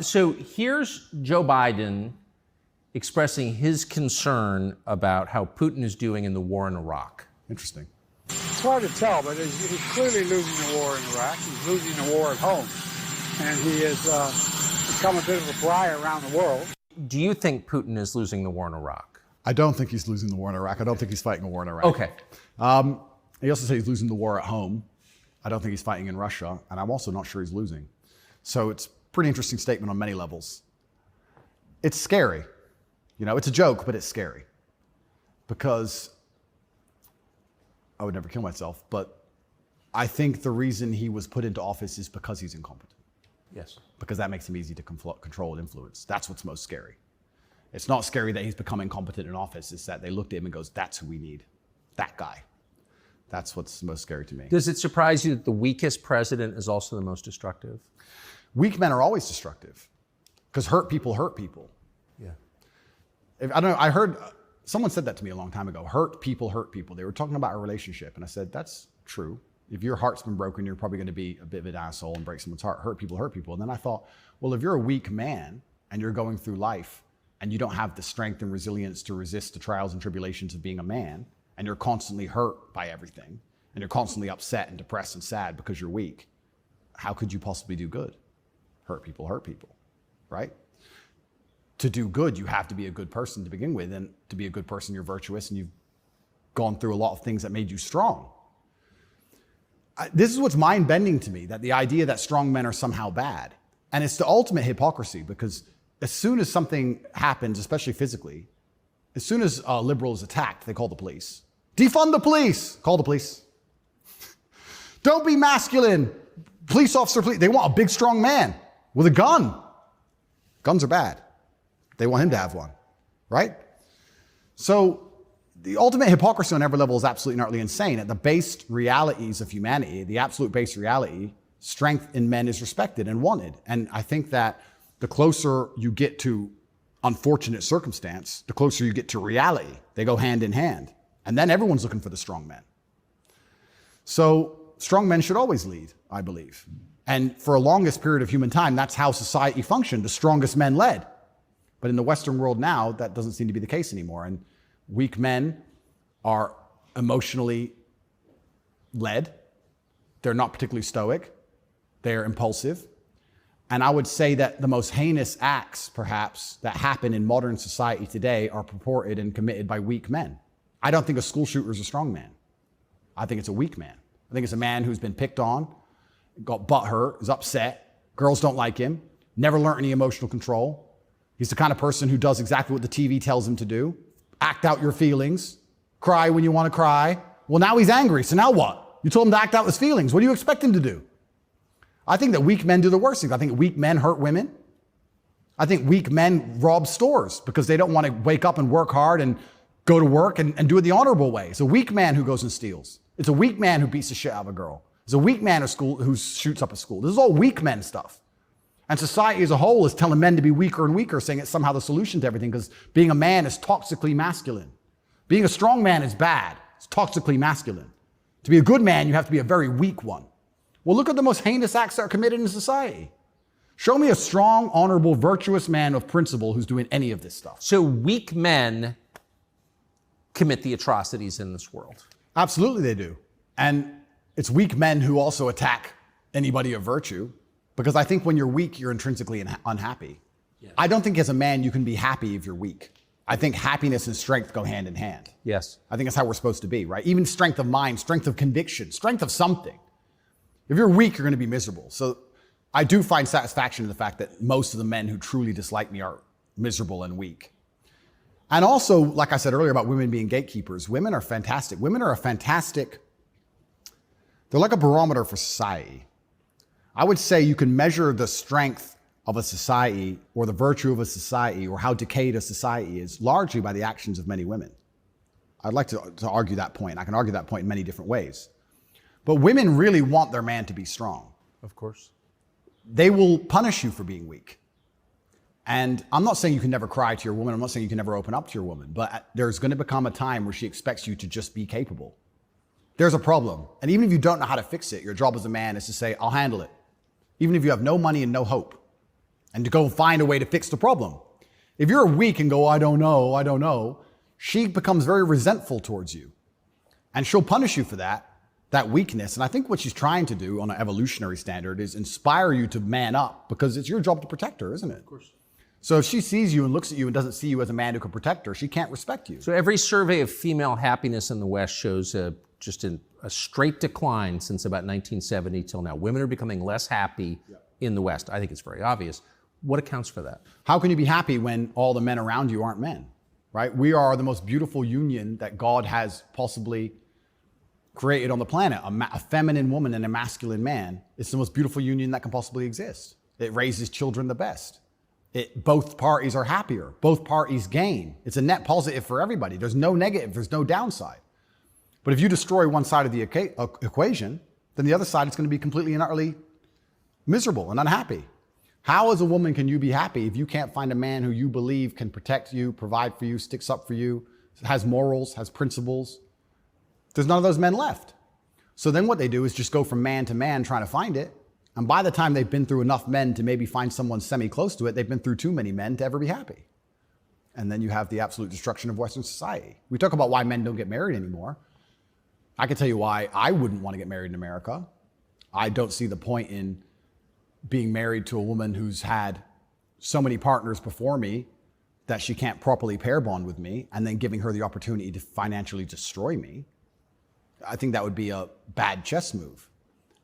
So here's Joe Biden expressing his concern about how Putin is doing in the war in Iraq. Interesting. It's hard to tell, but he's clearly losing the war in Iraq. He's losing the war at home. And he has become a bit of a pariah around the world. Do you think Putin is losing the war in Iraq? I don't think he's losing the war in Iraq. I don't think he's fighting a war in Iraq. Okay. He also said he's losing the war at home. I don't think he's fighting in Russia, and I'm also not sure he's losing. So it's a pretty interesting statement on many levels. It's scary. You know, it's a joke, but it's scary. Because I would never kill myself, but I think the reason he was put into office is because he's incompetent. Yes. Because that makes him easy to control and influence. That's what's most scary. It's not scary that he's become incompetent in office. It's that they looked at him and goes, that's who we need. That guy. That's what's most scary to me. Does it surprise you that the weakest president is also the most destructive? Weak men are always destructive because hurt people hurt people. Yeah. I don't know, I heard, someone said that to me a long time ago, hurt people hurt people. They were talking about a relationship and I said, that's true. If your heart's been broken, you're probably going to be a bit of an asshole and break someone's heart. Hurt people hurt people. And then I thought, well, if you're a weak man and you're going through life and you don't have the strength and resilience to resist the trials and tribulations of being a man, and you're constantly hurt by everything, and you're constantly upset and depressed and sad because you're weak, how could you possibly do good? Hurt people, right? To do good, you have to be a good person to begin with, and to be a good person, you're virtuous, and you've gone through a lot of things that made you strong. This is what's mind-bending to me, that the idea that strong men are somehow bad. And it's the ultimate hypocrisy, because as soon as something happens, especially physically, as soon as a liberal is attacked, they call the police. Defund the police! Call the police. Don't be masculine. Police officer, please. They want a big, strong man with a gun. Guns are bad. They want him to have one, right? So the ultimate hypocrisy on every level is absolutely and utterly insane. At the base realities of humanity, the absolute base reality, strength in men is respected and wanted. And I think that the closer you get to unfortunate circumstance, the closer you get to reality. They go hand in hand. And then everyone's looking for the strong men. So strong men should always lead, I believe. And for a longest period of human time, that's how society functioned. The strongest men led. But in the Western world now, that doesn't seem to be the case anymore. And weak men are emotionally led. They're not particularly stoic. They're impulsive. And I would say that the most heinous acts, perhaps, that happen in modern society today are purported and committed by weak men. I don't think a school shooter is a strong man. I think it's a weak man. I think it's a man who's been picked on, got butthurt, is upset, girls don't like him, never learned any emotional control. He's the kind of person who does exactly what the TV tells him to do. Act out your feelings, cry when you want to cry. Well, now he's angry, so now what? You told him to act out his feelings. What do you expect him to do? I think that weak men do the worst things. I think weak men hurt women. I think weak men rob stores because they don't want to wake up and work hard and go to work and do it the honorable way. It's a weak man who goes and steals. It's a weak man who beats the shit out of a girl. It's a weak man who shoots up a school. This is all weak men stuff. And society as a whole is telling men to be weaker and weaker, saying it's somehow the solution to everything because being a man is toxically masculine. Being a strong man is bad. It's toxically masculine. To be a good man, you have to be a very weak one. Well, look at the most heinous acts that are committed in society. Show me a strong, honorable, virtuous man of principle who's doing any of this stuff. So weak men commit the atrocities in this world. Absolutely they do. And it's weak men who also attack anybody of virtue, because I think when you're weak, you're intrinsically unhappy. Yes. I don't think as a man you can be happy if you're weak. I think happiness and strength go hand in hand. Yes. I think that's how we're supposed to be, right? Even strength of mind, strength of conviction, strength of something. If you're weak, you're going to be miserable. So I do find satisfaction in the fact that most of the men who truly dislike me are miserable and weak. And also, like I said earlier about women being gatekeepers, women are fantastic. Women are they're like a barometer for society. I would say you can measure the strength of a society or the virtue of a society or how decayed a society is largely by the actions of many women. I'd like to argue that point. I can argue that point in many different ways. But women really want their man to be strong. Of course. They will punish you for being weak. And I'm not saying you can never cry to your woman. I'm not saying you can never open up to your woman. But there's going to become a time where she expects you to just be capable. There's a problem. And even if you don't know how to fix it, your job as a man is to say, I'll handle it. Even if you have no money and no hope. and to go find a way to fix the problem. If you're weak and go, I don't know, she becomes very resentful towards you. And she'll punish you for that weakness. And I think what she's trying to do on an evolutionary standard is inspire you to man up, because it's your job to protect her, isn't it? Of course. So if she sees you and looks at you and doesn't see you as a man who can protect her, she can't respect you. So every survey of female happiness in the West shows just a straight decline since about 1970 till now. Women are becoming less happy in the West. I think it's very obvious. What accounts for that? How can you be happy when all the men around you aren't men, right? We are the most beautiful union that God has possibly created on the planet. A feminine woman and a masculine man. It's the most beautiful union that can possibly exist. It raises children the best. Both parties are happier. Both parties gain. It's a net positive for everybody. There's no negative. There's no downside. But if you destroy one side of the equation, then the other side is going to be completely and utterly miserable and unhappy. How as a woman can you be happy if you can't find a man who you believe can protect you, provide for you, sticks up for you, has morals, has principles? There's none of those men left. So then what they do is just go from man to man trying to find it. And by the time they've been through enough men to maybe find someone semi-close to it, they've been through too many men to ever be happy. And then you have the absolute destruction of Western society. We talk about why men don't get married anymore. I can tell you why I wouldn't want to get married in America. I don't see the point in being married to a woman who's had so many partners before me that she can't properly pair bond with me, and then giving her the opportunity to financially destroy me. I think that would be a bad chess move.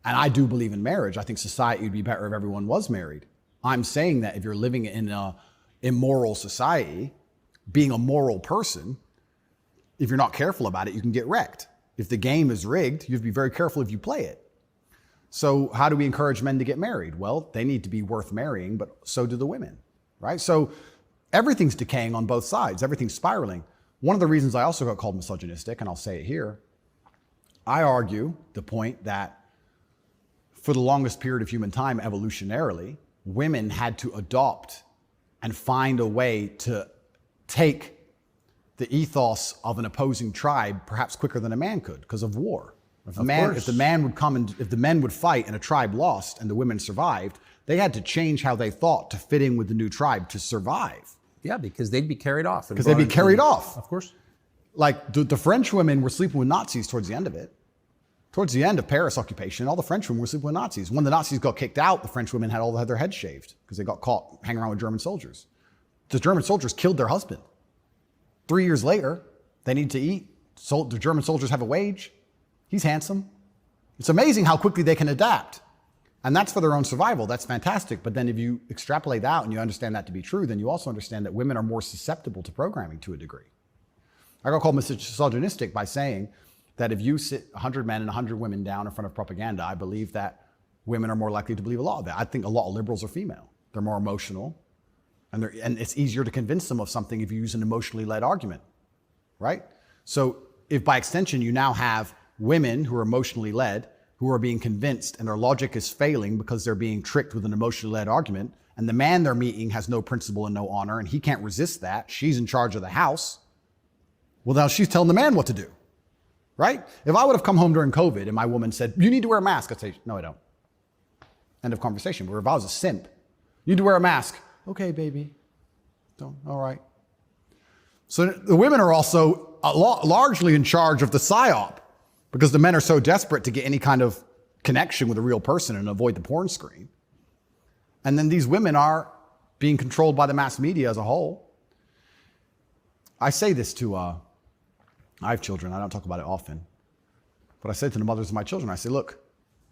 And I do believe in marriage. I think society would be better if everyone was married. I'm saying that if you're living in an immoral society, being a moral person, if you're not careful about it, you can get wrecked. If the game is rigged, you have to be very careful if you play it. So how do we encourage men to get married? Well, they need to be worth marrying, but so do the women, right? So everything's decaying on both sides. Everything's spiraling. One of the reasons I also got called misogynistic, and I'll say it here, I argue the point that for the longest period of human time, evolutionarily, women had to adopt and find a way to take the ethos of an opposing tribe perhaps quicker than a man could because of war. If the men would fight and a tribe lost and the women survived, they had to change how they thought to fit in with the new tribe to survive. Yeah, because they'd be carried off. Because they'd be carried off. Of course. Like the French women were sleeping with Nazis towards the end of it. Towards the end of Paris occupation, all the French women were sleeping with Nazis. When the Nazis got kicked out, the French women had all their heads shaved because they got caught hanging around with German soldiers. The German soldiers killed their husband. 3 years later, they need to eat. So the German soldiers have a wage. He's handsome. It's amazing how quickly they can adapt. And that's for their own survival. That's fantastic. But then if you extrapolate out and you understand that to be true, then you also understand that women are more susceptible to programming to a degree. I got called misogynistic by saying that if you sit 100 men and 100 women down in front of propaganda, I believe that women are more likely to believe a lot of that. I think a lot of liberals are female. They're more emotional. And it's easier to convince them of something if you use an emotionally led argument, right? So if by extension you now have women who are emotionally led, who are being convinced and their logic is failing because they're being tricked with an emotionally led argument, and the man they're meeting has no principle and no honor, and he can't resist that, she's in charge of the house, well, now she's telling the man what to do, right? If I would have come home during COVID and my woman said, you need to wear a mask, I'd say, no, I don't. End of conversation. But if I was a simp, you need to wear a mask. Okay, baby. Don't. All right. So the women are also largely in charge of the psyop because the men are so desperate to get any kind of connection with a real person and avoid the porn screen. And then these women are being controlled by the mass media as a whole. I say this to, I have children. I don't talk about it often. But I say to the mothers of my children, I say, look,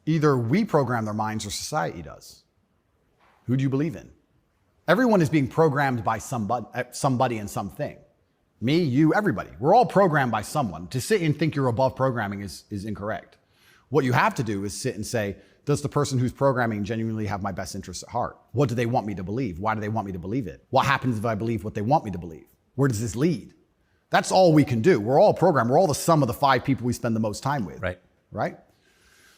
either we program their minds or society does. Who do you believe in? Everyone is being programmed by somebody and something. Me, you, everybody. We're all programmed by someone. To sit and think you're above programming is incorrect. What you have to do is sit and say, does the person who's programming genuinely have my best interests at heart? What do they want me to believe? Why do they want me to believe it? What happens if I believe what they want me to believe? Where does this lead? That's all we can do. We're all programmed. We're all the sum of the 5 people we spend the most time with. Right?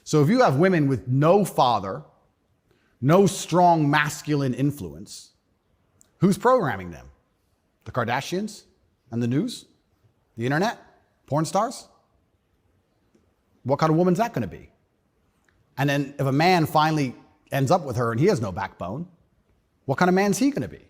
So if you have women with no father, no strong masculine influence, who's programming them? The Kardashians and the news? The internet? Porn stars? What kind of woman's that going to be? And then if a man finally ends up with her and he has no backbone, What kind of man's he going to be?